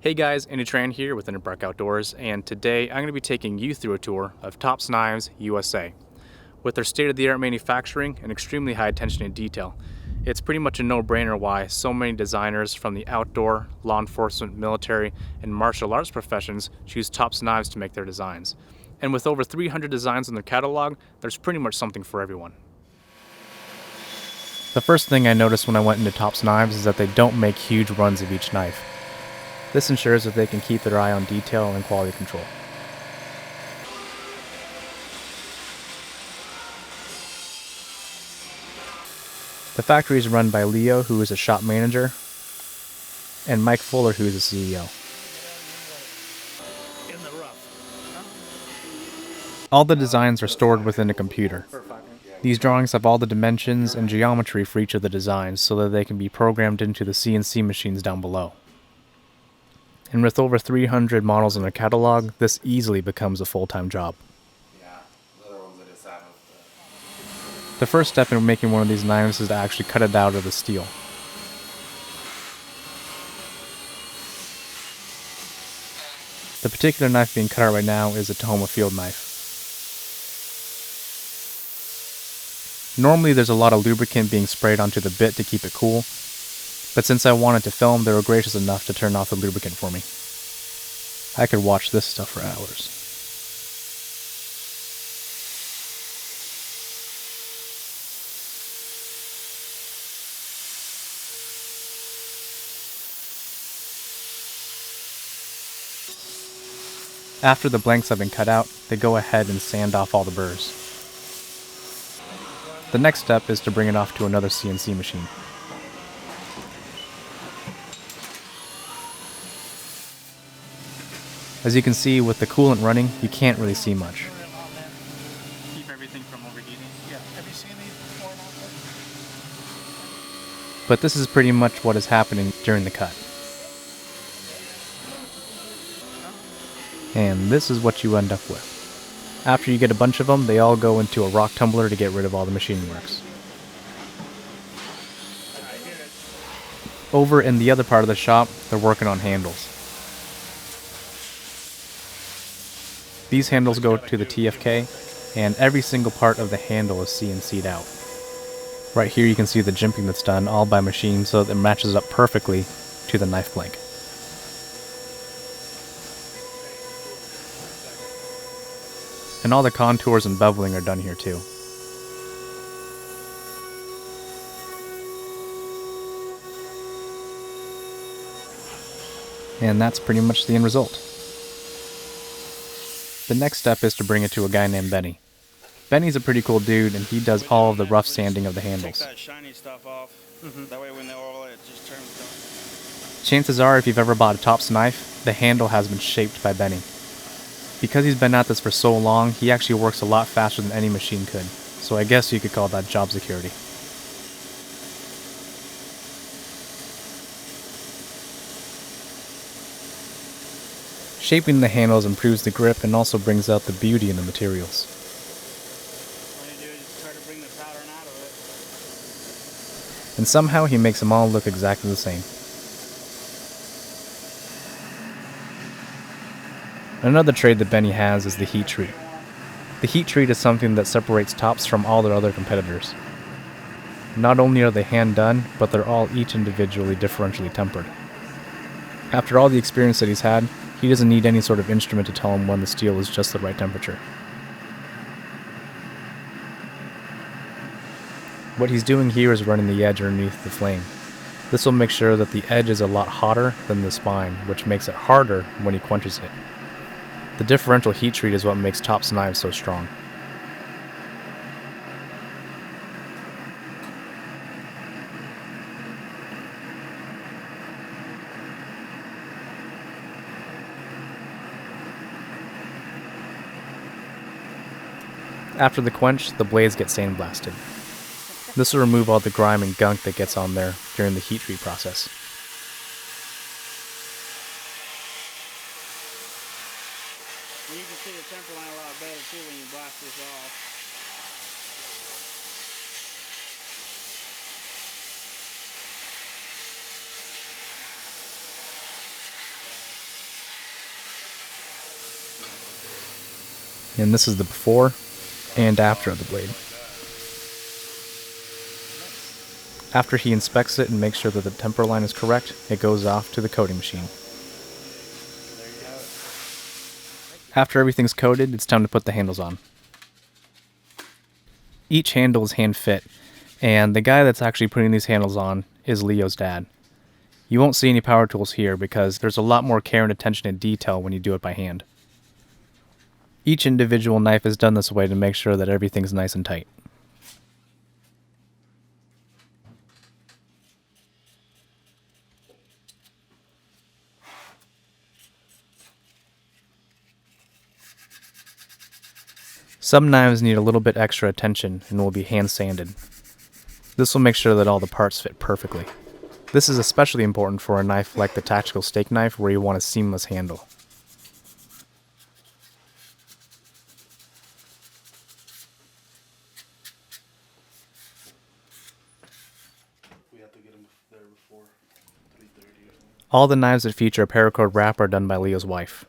Hey guys, Andy Tran here with InnerBark Outdoors, and today I'm going to be taking you through a tour of Tops Knives USA. With their state-of-the-art manufacturing and extremely high attention to detail, it's pretty much a no-brainer why so many designers from the outdoor, law enforcement, military, and martial arts professions choose Tops Knives to make their designs. And with over 300 designs in their catalog, there's pretty much something for everyone. The first thing I noticed when I went into Tops Knives is that they don't make huge runs of each knife. This ensures that they can keep their eye on detail and quality control. The factory is run by Leo, who is a shop manager, and Mike Fuller, who is the CEO. All the designs are stored within a computer. These drawings have all the dimensions and geometry for each of the designs so that they can be programmed into the CNC machines down below. And with over 300 models in their catalog, this easily becomes a full-time job. The first step in making one of these knives is to actually cut it out of the steel. The particular knife being cut out right now is a Tahoma field knife. Normally there's a lot of lubricant being sprayed onto the bit to keep it cool, but since I wanted to film, they were gracious enough to turn off the lubricant for me. I could watch this stuff for hours. After the blanks have been cut out, they go ahead and sand off all the burrs. The next step is to bring it off to another CNC machine. As you can see, with the coolant running, you can't really see much. Keep everything from overheating. Yeah. Have you seen these before? But this is pretty much what is happening during the cut. And this is what you end up with. After you get a bunch of them, they all go into a rock tumbler to get rid of all the machining marks. Over in the other part of the shop, they're working on handles. These handles go to the TFK, and every single part of the handle is CNC'd out. Right here you can see the jimping that's done all by machine so that it matches up perfectly to the knife blank. And all the contours and beveling are done here too. And that's pretty much the end result. The next step is to bring it to a guy named Benny. Benny's a pretty cool dude, and he does all of the rough sanding of the handles. Take that shiny stuff off. That way when they oil it just turns. Chances are, if you've ever bought a Tops knife, the handle has been shaped by Benny. Because he's been at this for so long, he actually works a lot faster than any machine could, so I guess you could call that job security. Shaping the handles improves the grip and also brings out the beauty in the materials. All you do is just try to bring the pattern out of it. And somehow he makes them all look exactly the same. Another trade that Benny has is the heat treat. The heat treat is something that separates Tops from all their other competitors. Not only are they hand done, but they're all each individually differentially tempered. After all the experience that he's had, he doesn't need any sort of instrument to tell him when the steel is just the right temperature. What he's doing here is running the edge underneath the flame. This will make sure that the edge is a lot hotter than the spine, which makes it harder when he quenches it. The differential heat treat is what makes Tops knives so strong. After the quench, the blades get sandblasted. This will remove all the grime and gunk that gets on there during the heat treat process. And you can see the temper line a lot better too when you blast this off. And this is the before and after of the blade. After he inspects it and makes sure that the temper line is correct, it goes off to the coating machine. After everything's coated, it's time to put the handles on. Each handle is hand fit, and the guy that's actually putting these handles on is Leo's dad. You won't see any power tools here because there's a lot more care and attention to detail when you do it by hand. Each individual knife is done this way to make sure that everything's nice and tight. Some knives need a little bit extra attention and will be hand sanded. This will make sure that all the parts fit perfectly. This is especially important for a knife like the tactical steak knife where you want a seamless handle. We have to get them there before 3:30 or something. All the knives that feature a paracord wrap are done by Leo's wife.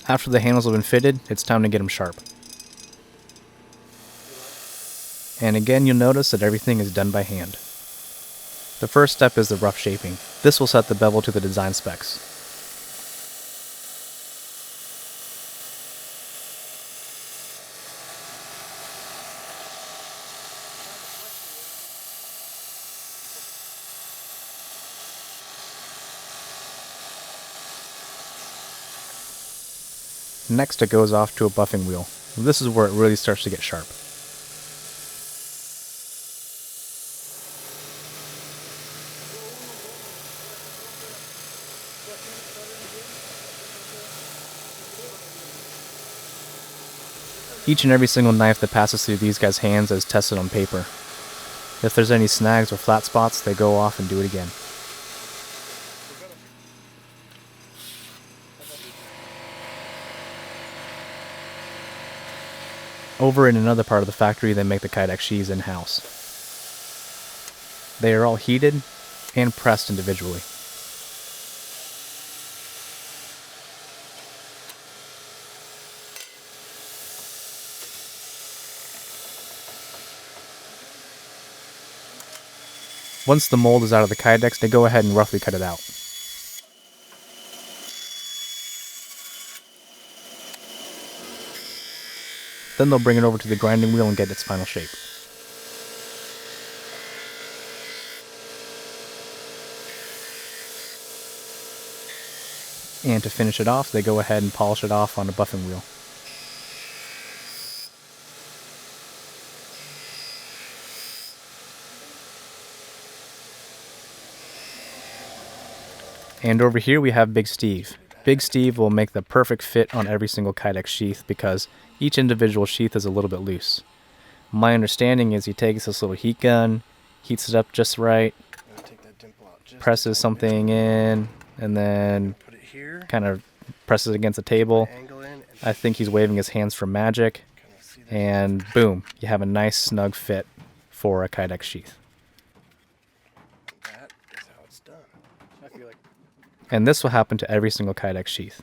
After the handles have been fitted, it's time to get them sharp. And again, you'll notice that everything is done by hand. The first step is the rough shaping. This will set the bevel to the design specs. Next, it goes off to a buffing wheel. This is where it really starts to get sharp. Each and every single knife that passes through these guys' hands is tested on paper. If there's any snags or flat spots, they go off and do it again. Over in another part of the factory, they make the Kydex sheaths in-house. They are all heated and pressed individually. Once the mold is out of the Kydex, they go ahead and roughly cut it out. Then they'll bring it over to the grinding wheel and get its final shape. And to finish it off, they go ahead and polish it off on a buffing wheel. And over here we have Big Steve. Big Steve will make the perfect fit on every single Kydex sheath because each individual sheath is a little bit loose. My understanding is he takes this little heat gun, heats it up just right, presses something in, and then kind of presses it against the table. I think he's waving his hands for magic, and boom, you have a nice snug fit for a Kydex sheath. That is how it's done. I feel like And this will happen to every single Kydex sheath.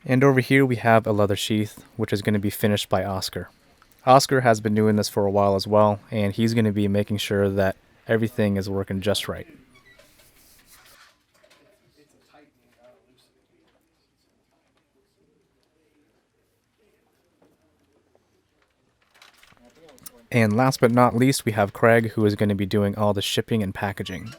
And over here we have a leather sheath, which is going to be finished by Oscar. Oscar has been doing this for a while as well, and he's going to be making sure that everything is working just right. And last but not least, we have Craig, who is going to be doing all the shipping and packaging.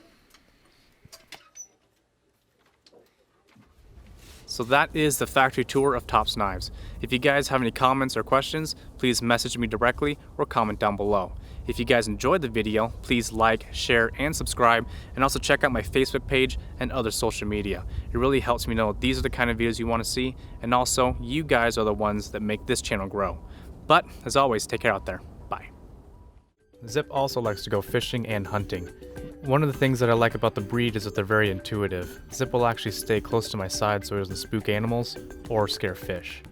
So that is the factory tour of Tops Knives. If you guys have any comments or questions, please message me directly or comment down below. If you guys enjoyed the video, please like, share, and subscribe, and also check out my Facebook page and other social media. It really helps me know these are the kind of videos you want to see, and also you guys are the ones that make this channel grow. But as always, take care out there. Bye. Zip also likes to go fishing and hunting. One of the things that I like about the breed is that they're very intuitive. Zip will actually stay close to my side so he doesn't spook animals or scare fish.